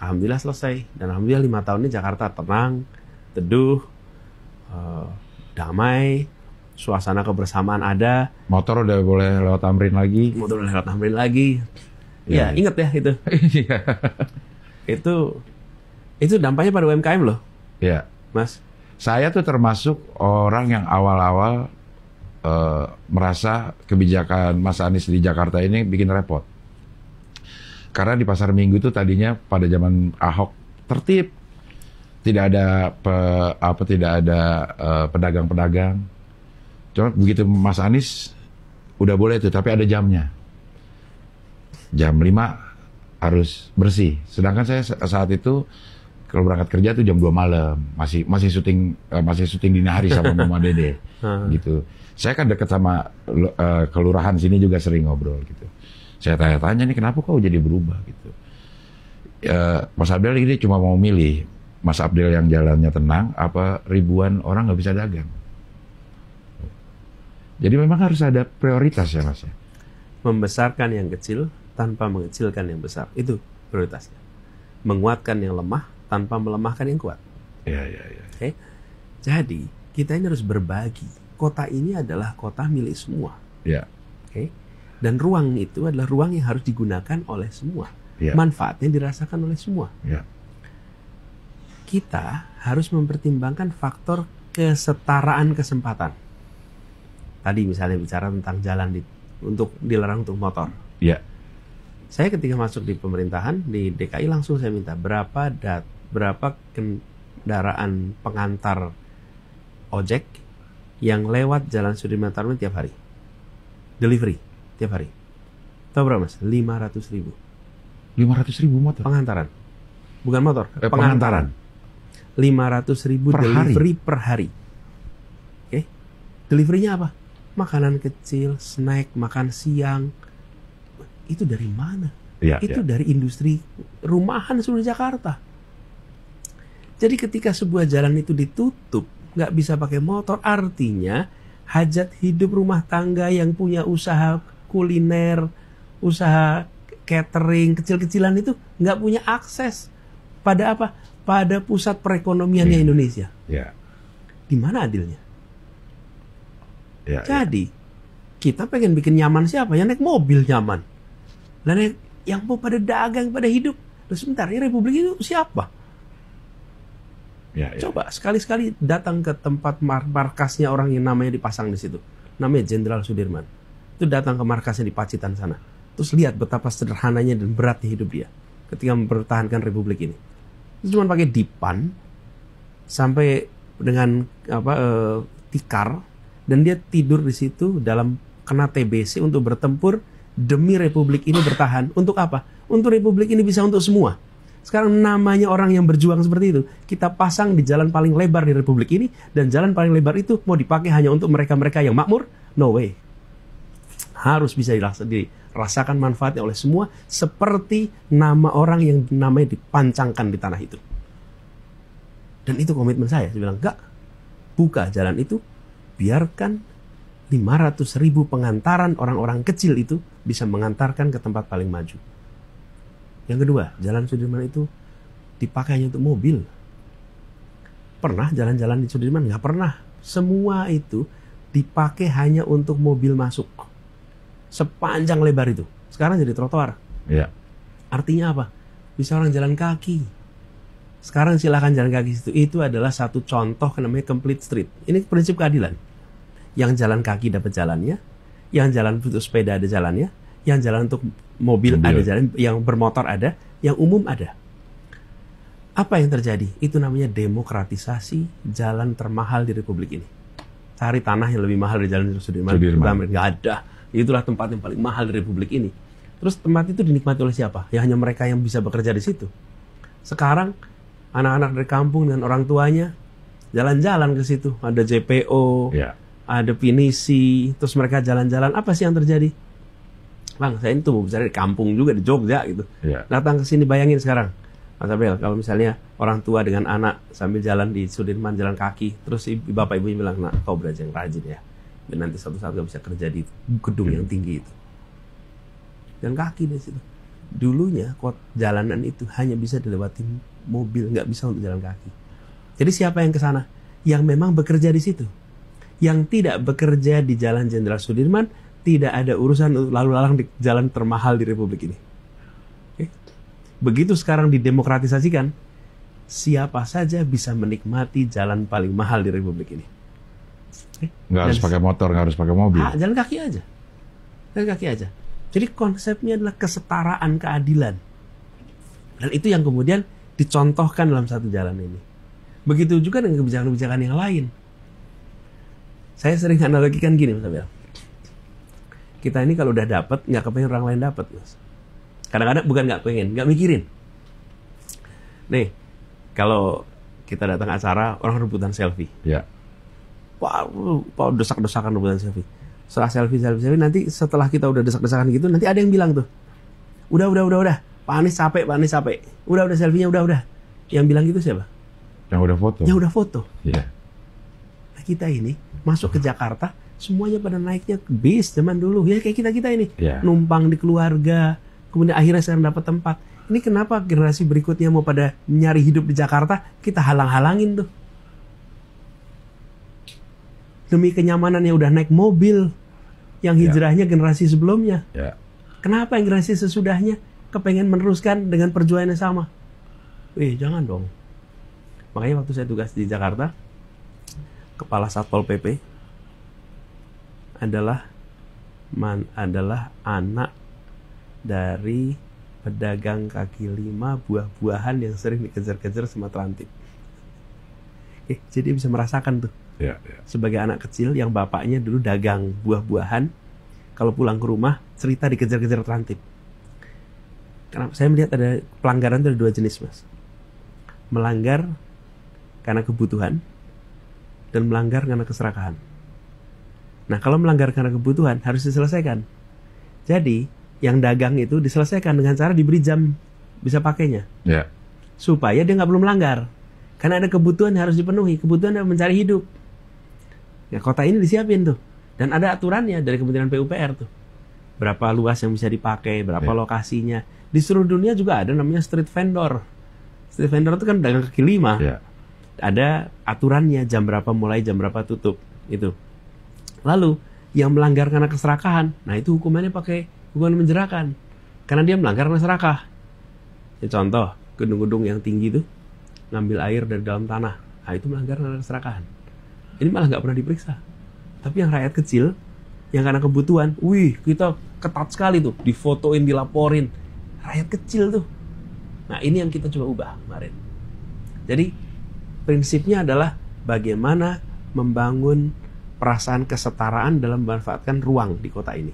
Alhamdulillah selesai. Dan alhamdulillah 5 tahun ini Jakarta tenang, teduh, damai, suasana kebersamaan ada. Motor udah boleh lewat Tamrin lagi. Motor udah lewat Tamrin lagi. Ya, ingat ya itu. Itu dampaknya pada UMKM loh, Iya. Mas. Saya tuh termasuk orang yang awal-awal merasa kebijakan Mas Anies di Jakarta ini bikin repot. Karena di Pasar Minggu tuh tadinya pada zaman Ahok tertib, tidak ada pedagang-pedagang. Cuma begitu Mas Anies udah boleh tuh, tapi ada jamnya. Jam 5 harus bersih. Sedangkan saya saat itu kalau berangkat kerja tuh jam 2 malam, masih syuting dini hari sama Mama Dede gitu. Saya kan dekat sama kelurahan sini juga sering ngobrol gitu. Saya tanya-tanya nih kenapa kok jadi berubah gitu. Mas Abdel ini cuma mau milih Mas Abdel yang jalannya tenang apa ribuan orang nggak bisa dagang. Jadi memang harus ada prioritas ya Mas ya. Membesarkan yang kecil tanpa mengecilkan yang besar, itu prioritasnya. Menguatkan yang lemah tanpa melemahkan yang kuat. Iya. Oke. Jadi kita ini harus berbagi. Kota ini adalah kota milik semua. Iya. Oke. Dan ruang itu adalah ruang yang harus digunakan oleh semua. Iya. Manfaatnya dirasakan oleh semua. Iya. Kita harus mempertimbangkan faktor kesetaraan kesempatan. Tadi misalnya bicara tentang jalan untuk dilarang untuk motor. Iya. Saya ketika masuk di pemerintahan di DKI langsung saya minta berapa kendaraan pengantar ojek yang lewat Jalan Sudirman Tamrin tiap hari, delivery tiap hari. Tahu berapa Mas? 500.000. 500.000 motor. Pengantaran, bukan motor. Pengantaran. 500.000 Per delivery per hari. Oke, deliverynya apa? Makanan kecil, snack, makan siang. Itu dari mana? Itu dari industri rumahan seluruh Jakarta. Jadi ketika sebuah jalan itu ditutup, nggak bisa pakai motor, artinya hajat hidup rumah tangga yang punya usaha kuliner, usaha catering kecil-kecilan itu nggak punya akses pada apa? Pada pusat perekonomiannya Indonesia. Di mana adilnya? Jadi kita pengen bikin nyaman siapa? Yang naik mobil nyaman. Dan yang mau pada dagang, pada hidup. Terus sebentar, ini Republik itu siapa? Coba sekali-sekali datang ke tempat markasnya orang yang namanya dipasang di situ. Namanya Jenderal Sudirman. Itu datang ke markasnya di Pacitan sana. Terus lihat betapa sederhananya dan beratnya hidup dia ketika mempertahankan Republik ini. Itu cuma pakai dipan sampai dengan tikar, dan dia tidur di situ dalam kena TBC untuk bertempur demi Republik ini bertahan. Untuk apa? Untuk Republik ini bisa untuk semua. Sekarang namanya orang yang berjuang seperti itu, kita pasang di jalan paling lebar di Republik ini, dan jalan paling lebar itu mau dipakai hanya untuk mereka-mereka yang makmur? No way. Harus bisa dirasakan manfaatnya oleh semua, seperti nama orang yang namanya dipancangkan di tanah itu. Dan itu komitmen saya. Saya bilang, enggak, buka jalan itu, biarkan 500.000 pengantaran orang-orang kecil itu bisa mengantarkan ke tempat paling maju. Yang kedua, Jalan Sudirman itu dipakai hanya untuk mobil. Pernah jalan-jalan di Sudirman? Nggak pernah. Semua itu dipakai hanya untuk mobil masuk. Sepanjang lebar itu. Sekarang jadi trotoar. Artinya apa? Bisa orang jalan kaki. Sekarang silakan jalan kaki situ. Itu adalah satu contoh namanya complete street. Ini prinsip keadilan. Yang jalan kaki dapat jalannya, yang jalan untuk sepeda ada jalannya, yang jalan untuk mobil ada jalan, yang bermotor ada, yang umum ada. Apa yang terjadi? Itu namanya demokratisasi jalan termahal di Republik ini. Cari tanah yang lebih mahal dari Jalan Sudirman. Nggak ada. Itulah tempat yang paling mahal di Republik ini. Terus tempat itu dinikmati oleh siapa? Ya hanya mereka yang bisa bekerja di situ. Sekarang anak-anak dari kampung dengan orang tuanya jalan-jalan ke situ. Ada JPO, ada pinisi, terus mereka jalan-jalan. Apa sih yang terjadi? Bang, saya itu mau bicara di kampung juga, di Jogja gitu. Datang ke sini, bayangin sekarang, Mas Abel, kalau misalnya orang tua dengan anak sambil jalan di Sudirman, jalan kaki, terus bapak ibunya bilang, nak, kau belajar yang rajin ya, dan nanti suatu saat kau bisa kerja di gedung yang tinggi itu. Jalan kaki di situ. dulunya jalanan itu hanya bisa dilewati mobil, nggak bisa untuk jalan kaki. Jadi siapa yang ke sana? Yang memang bekerja di situ. Yang tidak bekerja di Jalan Jenderal Sudirman tidak ada urusan untuk lalu lalang di jalan termahal di Republik ini. Oke. Begitu sekarang didemokratisasikan, siapa saja bisa menikmati jalan paling mahal di Republik ini. Oke. Nggak harus pakai motor, nggak harus pakai mobil. Jalan kaki aja. Jalan kaki aja. Jadi konsepnya adalah kesetaraan, keadilan. Dan itu yang kemudian dicontohkan dalam satu jalan ini. Begitu juga dengan kebijakan-kebijakan yang lain. Saya sering analogikan gini, Mas Abel. Kita ini kalau udah dapat, nggak kepengen orang lain dapat, Mas. Kadang-kadang bukan nggak pengen, nggak mikirin. Nih, kalau kita datang acara, orang rebutan selfie. Ya. Wah, desak-desakan rebutan selfie. Setelah selfie, nanti setelah kita udah desak-desakan gitu, nanti ada yang bilang tuh, udah. Pak Anies capek. Udah selfie-nya, udah. Yang bilang gitu siapa? Yang udah foto. Yang udah foto. Iya. Nah, kita ini masuk ke Jakarta, semuanya pada naiknya bis zaman dulu. Ya kayak kita ini. Yeah. Numpang di keluarga, kemudian akhirnya sekarang dapat tempat. Ini kenapa generasi berikutnya mau pada nyari hidup di Jakarta, kita halang-halangin tuh. Demi kenyamanannya udah naik mobil yang hijrahnya generasi sebelumnya. Yeah. Kenapa yang generasi sesudahnya kepengen meneruskan dengan perjuangan yang sama? Jangan dong. Makanya waktu saya tugas di Jakarta, Kepala Satpol PP adalah anak dari pedagang kaki lima buah-buahan yang sering dikejar-kejar sama terantip. Jadi bisa merasakan tuh. Ya. Sebagai anak kecil yang bapaknya dulu dagang buah-buahan, kalau pulang ke rumah cerita dikejar-kejar terantip. Karena saya melihat ada pelanggaran itu ada dua jenis, Mas. Melanggar karena kebutuhan dan melanggar karena keserakahan. Nah, kalau melanggar karena kebutuhan harus diselesaikan. Jadi, yang dagang itu diselesaikan dengan cara diberi jam bisa pakainya. Ya. Supaya dia nggak perlu melanggar. Karena ada kebutuhan yang harus dipenuhi. Kebutuhan adalah mencari hidup. Ya, kota ini disiapin tuh. Dan ada aturannya dari Kementerian PUPR tuh. Berapa luas yang bisa dipakai, berapa lokasinya. Di seluruh dunia juga ada namanya street vendor. Street vendor itu kan dagang kaki lima. Ya. Ada aturannya, jam berapa mulai, jam berapa tutup. Itu. Lalu, yang melanggar karena keserakahan, nah itu hukumannya pakai hukuman menjerakan. Karena dia melanggar karena serakah. Ya, contoh, gedung-gedung yang tinggi itu, ngambil air dari dalam tanah. Nah itu melanggar karena keserakahan. Ini malah nggak pernah diperiksa. Tapi yang rakyat kecil, yang karena kebutuhan, kita ketat sekali tuh, difotoin, dilaporin. Rakyat kecil tuh. Nah ini yang kita coba ubah kemarin. Jadi prinsipnya adalah bagaimana membangun perasaan kesetaraan dalam memanfaatkan ruang di kota ini.